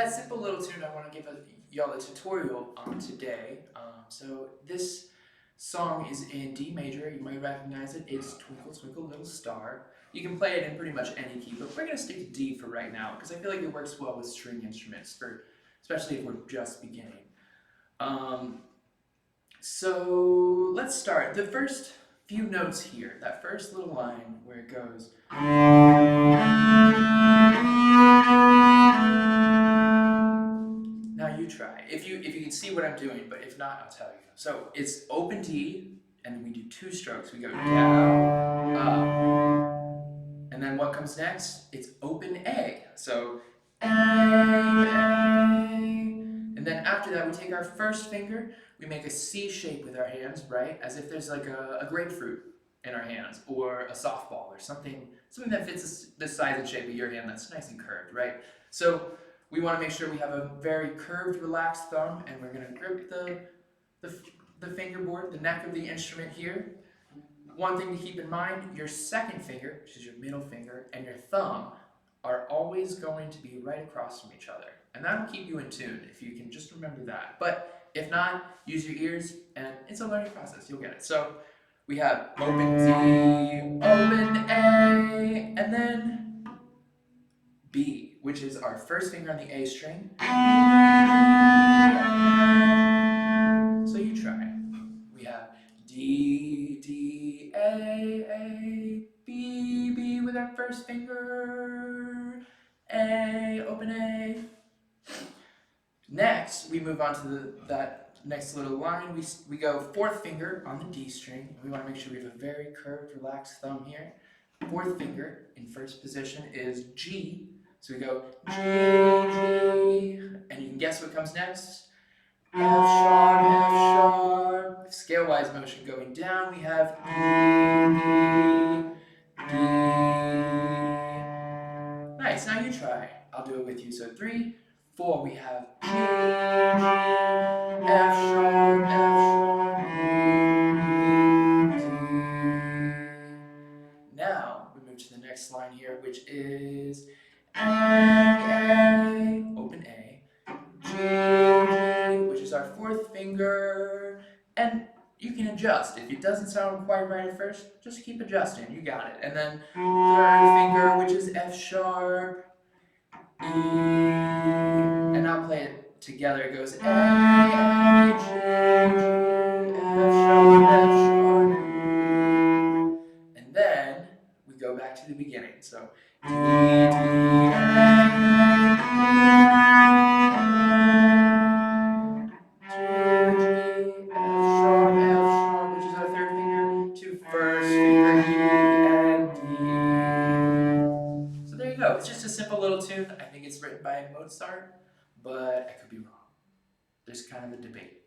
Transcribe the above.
that simple little tune I want to give y'all a tutorial on today. So this song is in D major. You might recognize it. It's Twinkle, Twinkle, Little Star. You can play it in pretty much any key, but we're going to stick to D for right now because I feel like it works well with string instruments, especially if we're just beginning. So let's start. The first few notes here, that first little line where it goes. Now you try. If you can see what I'm doing, but if not, I'll tell you. So it's open D, and we do 2 strokes. We go down, up, and then what comes next? It's open A. So A, and then after that, we take our first finger, we make a C shape with our hands, right? As if there's like a grapefruit in our hands, or a softball, or something that fits the size and shape of your hand that's nice and curved, right? So we want to make sure we have a very curved, relaxed thumb, and we're going to grip the fingerboard, the neck of the instrument here. One thing to keep in mind, your second finger, which is your middle finger, and your thumb are always going to be right across from each other. And that'll keep you in tune if you can just remember that. But if not, use your ears, and it's a learning process. You'll get it. So we have open D, open A, and then B, which is our first finger on the A string. So you try. We have D, D, A, B, B with our first finger, A, open A. Next, we move on to that next little line. We go 4th finger on the D string. We want to make sure we have a very curved, relaxed thumb here. 4th finger in first position is G. So we go G, G, and you can guess what comes next? F sharp, F sharp. Scale-wise motion going down, we have D, D, D. Nice, now you try. I'll do it with you. So 3, 4, we have G, G, F sharp, F sharp, D, D. Now we move to the next line here, which is A, open A, G, G, which is our 4th finger, and you can adjust. If it doesn't sound quite right at first, just keep adjusting, you got it. And then 3rd finger, which is F sharp, E, and I'll play it together. It goes A, G, G, F sharp, and then we go back to the beginning. So D, D, it's just a simple little tune. I think it's written by Mozart, but I could be wrong. There's kind of a debate.